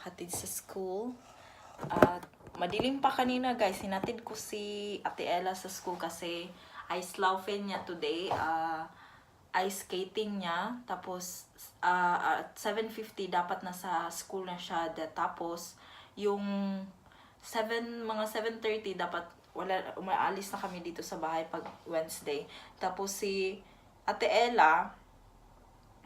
hatid sa school. At madilim pa kanina guys, hinatid ko si Ate Ella sa school kasi ice laughing niya today. Ice skating niya. Tapos at 7:50 dapat nasa school na siya. Tapos yung mga 7:30 dapat umaalis na kami dito sa bahay pag Wednesday. Tapos si Ate Ella,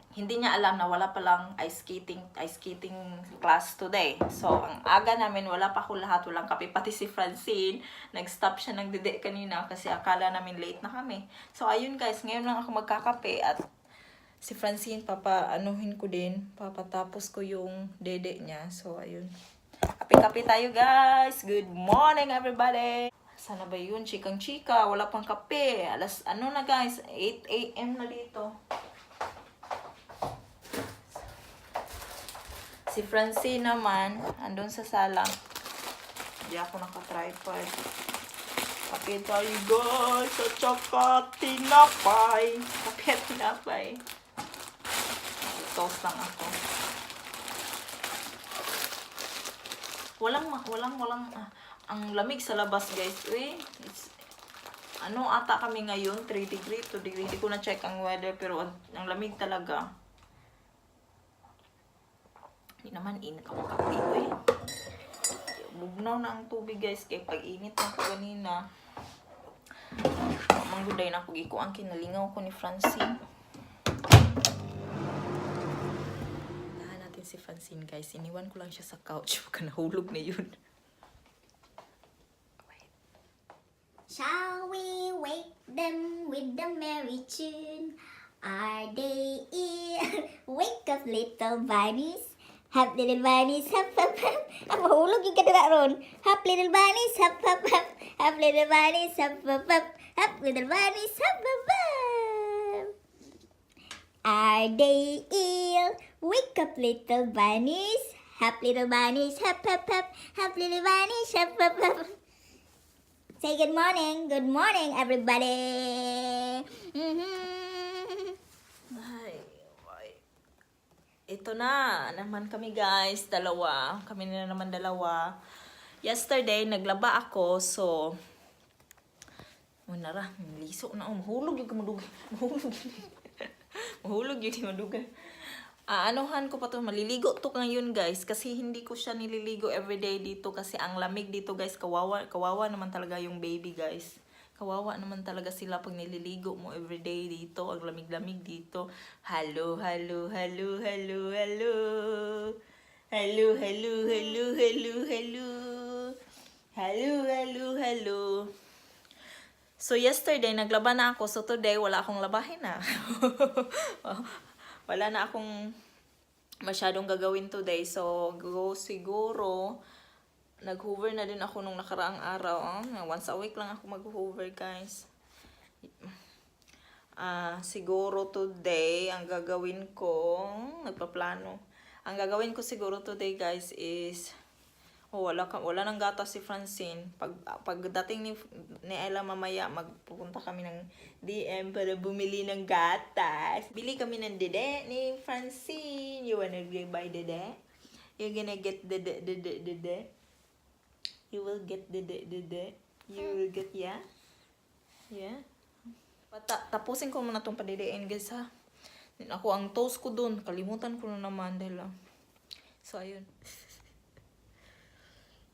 hindi niya alam na wala palang ice skating class today. So, ang aga namin, wala pa ko lahat, walang kape, pati si Francine. Nag-stop siya ng dede kanina kasi akala namin late na kami. So, ayun guys, ngayon lang ako magkakape at si Francine, papaanuhin ko din, papatapos ko yung dede niya. So, ayun. Kape-kape tayo guys! Good morning everybody! Sana ba yun? Chikang-chika, wala pang kape. Alas, na guys, 8 AM na dito. Si Francine naman, andun sa sala. Hindi ako naka-tripod. Kape tayo guys, at saka tinapay. Kape at tinapay. Toast lang ako. Walang, ang lamig sa labas guys. Ata kami ngayon, 3 degree, 2 degree. Hindi ko na check ang weather, pero ang lamig talaga. Hindi naman init ako kape Bugnaw na ang tubig guys, kaya pag init na ako kanina. Mangguday na ako gikuan, kinalingaw ko ni Francine. Dahan natin si Francine guys, iniwan ko lang siya sa couch, baka nahulog na yun. Shall we wake them with the merry tune? Are they here? Wake up little bunnies. Hop little bunnies, hop hop hop. Ang mahulog yung kadura ron. Hop little bunnies, hop hop hop. Hop little bunnies, hop hop hop. Hop little bunnies, hop hop hop. Are they ill? Wake up little bunnies. Hop little bunnies, hop hop hop. Hop little bunnies, hop hop hop. Say good morning everybody. Ito na naman kami guys, dalawa. Kami na naman dalawa. Yesterday, naglaba ako, so nara, liso na. Mahulog yung madugan. Mahulog yung madugan. Anuhan ko pa to, maliligo to ngayon guys. Kasi hindi ko siya nililigo everyday dito. Kasi ang lamig dito guys, kawawa naman talaga yung baby guys. Kawawa naman talaga sila pag nililigo mo everyday dito. Ang lamig-lamig dito. Hello. Hello. So yesterday, naglaba na ako. So today, wala akong labahin na. Wala na akong masyadong gagawin today. So, siguro, nag-hoover na din ako nung nakaraang araw. Once a week lang ako mag-hoover, guys. Siguro today, ang gagawin ko, nagpaplano. Ang gagawin ko siguro today, guys, is, wala nang gatas si Francine. Pagdating ni Ella mamaya, magpupunta kami ng DM para bumili ng gatas. Bili kami ng dede ni Francine. You wanna buy dede? You're gonna get dede? You will get dede? You will get, yeah? Yeah? Tapusin ko muna itong padidein, guys, ha? Ako, ang toast ko dun. Kalimutan ko na naman dahil, So, ayun.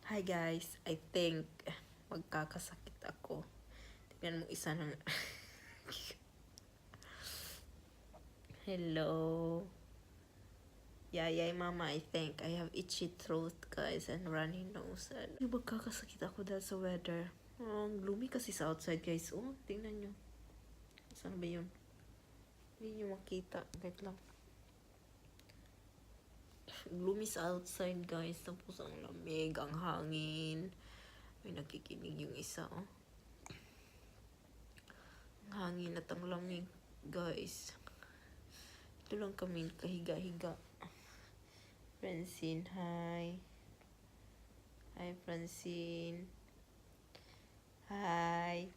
Hi guys, I think magkakasakit ako. Tignan mo isa ng Hello. Yay mama, I think I have itchy throat guys and runny nose. Yung magkakasakit ako dahil sa weather. Gloomy kasi sa outside guys. Tingnan nyo. Saan ba yun? Hindi nyo makita. Wait lang. Gloomy sa outside guys. Tapos ang lamig, ang hangin. May nakikinig yung isa Ang hangin at ang lamig guys. Ito lang kami kahiga-higa. Francine, hi. Hi Francine. Hi.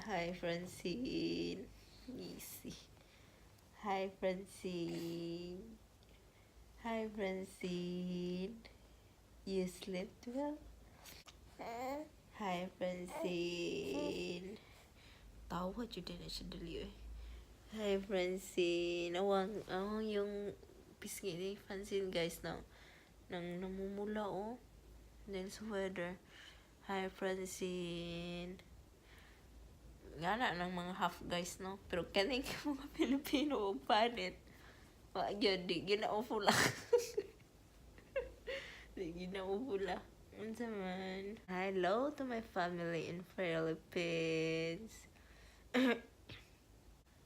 Hi Francine. Easy. Hi Francine. Hi, Francine. You slept well? Hi, Francine. Tawa dyan din na siya dali eh. Hi, Francine. Awang yung pisngi ni Francine, guys, nang namumula, oh. Dahil sa weather. Hi, Francine. Gana ng mga half, guys, no? Pero kaning mga Pilipino, o panit. Wag yun, di ginaupo lang. Di ginaupo lang. Unsa man. Hello to my family in Philippines. Hey,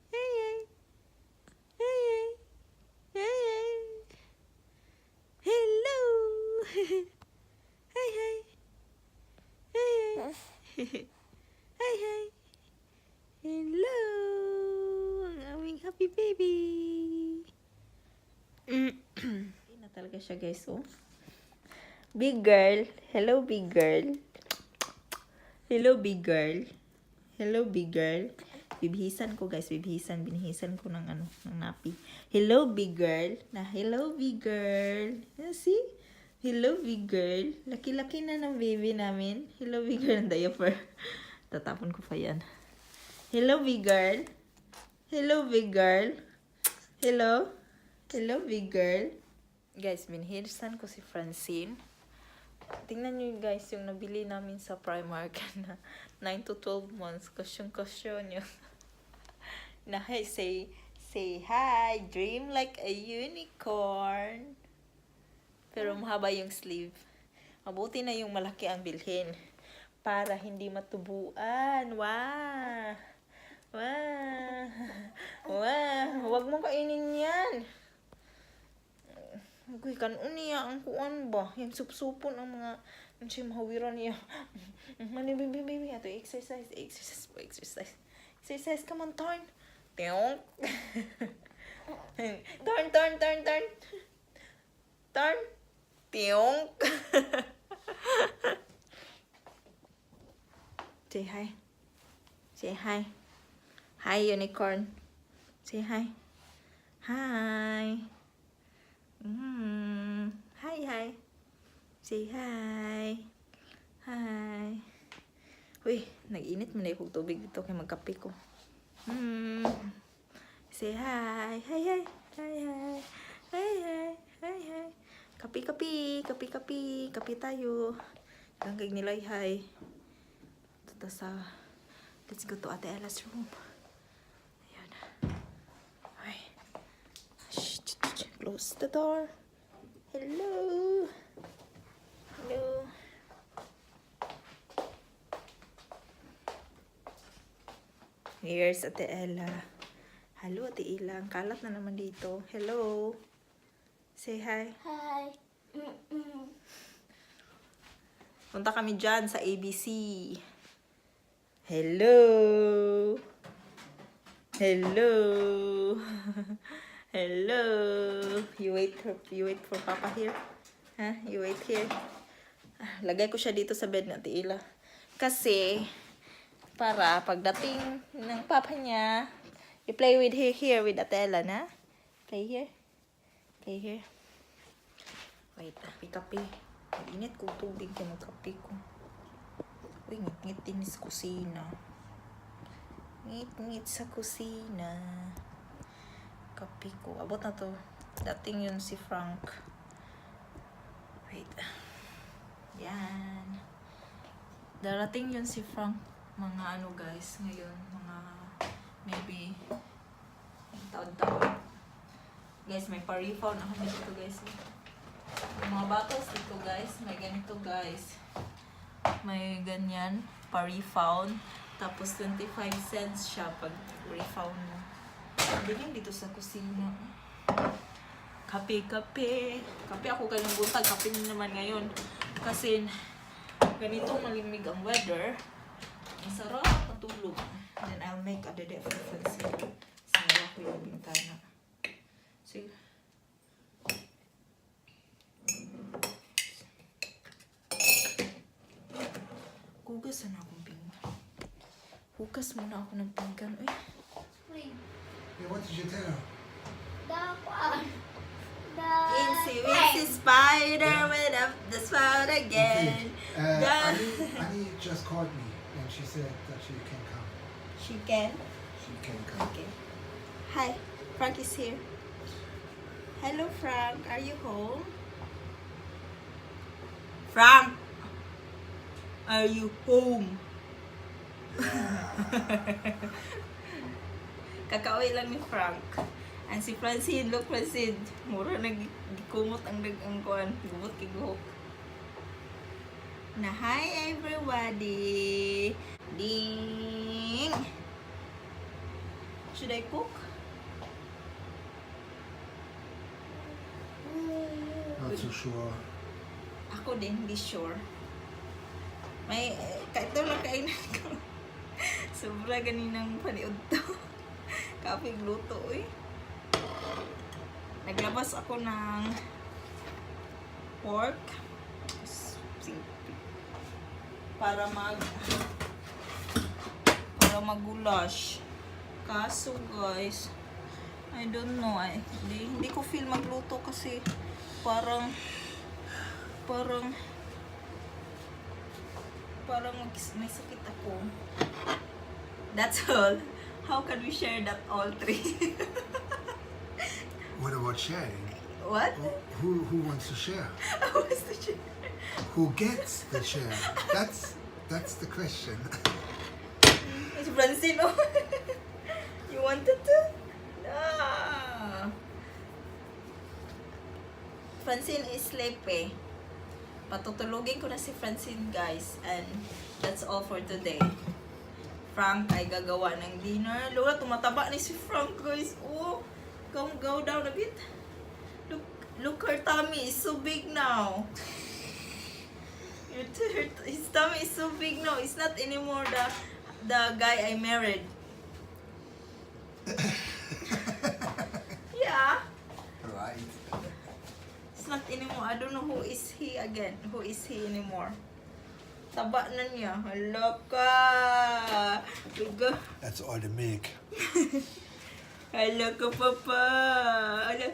hey. Hey, hey. Hey, hey. Hello. Hey, hey. Hey, hey. Hey, hey. Hello. Ang aming happy baby. Hindi na talaga siya, guys, oh. Big girl. Hello, big girl. Hello, big girl. Hello, big girl. Binihisan ko, guys. Binihisan ko ng ng napi. Hello, big girl. Hello, big girl. See? Hello, big girl. Laki-laki na ng baby namin. Hello, big girl. Ang diaper. Tatapon ko pa yan. Hello, big girl. Hello, big girl. Hello. Hello, big girl. Guys, binihisan ko si Francine. Tingnan nyo, guys, yung nabili namin sa Primark na 9 to 12 months. Kasyon yun. Na, hey, say hi. Dream like a unicorn. Pero mahaba yung sleeve. Mabuti na yung malaki ang bilhin. Para hindi matubuan. Wow. Wow. Wow. Huwag mong kainin yan. Uy, kanon niya ang kuan ba? Yung supsupon ang mga siya mahawiran niya. Mani, baby. Ato, exercise. Exercise ka man, turn. Tiyong. Turn. Turn. Tiyong. Say hi. Say hi. Hi, unicorn. Say hi. Hi. Hi. Say hi. Hi. Uy, nag-init mo na yung tubig dito kaya magkape ko. Say hi. Hi. Kape tayo. Hanggang nilay hi. Ito sa let's go to Ate Ella's room. Ayan. Ay. Close the door. Hello. Here's Ate Ella. Hello, Ate Ella. Ang kalat na naman dito. Hello. Say hi. Hi. Punta kami dyan sa ABC. Hello. Hello. You wait for Papa here. Huh? You wait here. Lagay ko siya dito sa bed ng Ate Ella. Kasi, para pagdating ng Papa niya, you play with her here with Ate Ella, na? Play here. Wait, kape. Init ko tubig kaya magkape ko. Uy, ngit-ngit din sa kusina. Ngit-ngit sa kusina. Kape ko. Abot na to. Dating yun si Frank. Wait. Yan. Darating yun si Frank. Mga guys, ngayon. Mga maybe taon-taon. Guys, may pa-refund ako dito, guys. Yung mga bottles dito, guys. May ganito, guys. May ganyan. Pa-refund. Tapos 25 cents siya pag refund mo. Ganyan dito sa kusina. Kape. Kape ako kayong buntag. Kape naman ngayon. Kasi ganito malimig ang weather. Ang sarap matulog. Then I'll make a dede for fancy. Sinara ko yung bintana. Sige. Hugas na akong pinggan. Hugas muna ako ng pinggan. Uy. Uy. Yeah, what did you tell her? Dapat. Incy Wincy Spider went up the spout again. Annie just called me and she said that she can come. She can. She can come. Okay. Hi, Frank is here. Hello, Frank. Are you home? Frank, are you home? Kakauwi lang ni Frank. And si Francine, look Francine, mura nagkumot ang dagang kuan, gumot kay guhok. Na hi everybody. Ding. Should I cook? Not so sure. Ako din, hindi sure. May, kahit daw lang kainan ko. Sobra ganinang paniod to. Kapig luto eh. Naglabas ako ng pork para magulash. Kaso guys, I don't know, hindi ko feel magluto kasi parang may sakit ako. That's all. How can we share that all three? What about sharing? What? Who wants to share? What's the share? Who gets the share? That's the question. It's Francine. Oh. You wanted to? Ah. Francine is sleepy. Patutulugin ko na si Francine guys. And that's all for today. Frank ay gagawa ng dinner. Lola, tumataba ni si Frank guys. Oh, go down a bit. Look, her tummy is so big now. His tummy is so big now. It's not anymore the guy I married. Yeah. Right. It's not anymore. I don't know who is he again. Who is he anymore? Taba na niya. Hala ka. That's all the milk. Hala ka, Papa.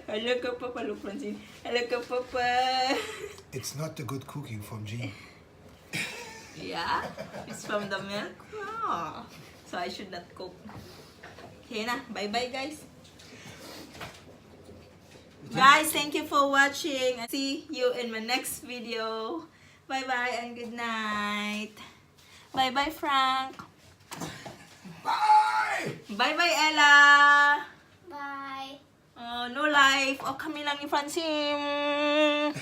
Hala ka, Papa. Look, Francine. Hala ka, Papa. It's not the good cooking from Jean. Yeah? It's from the milk? Oh. So I should not cook. Okay na. Bye-bye, guys. Guys, thank you for watching. See you in my next video. Bye-bye and good night. Bye-bye, Frank. Bye! Bye-bye, Ella. Bye. Oh, no life. Oh, kami lang ni Francine.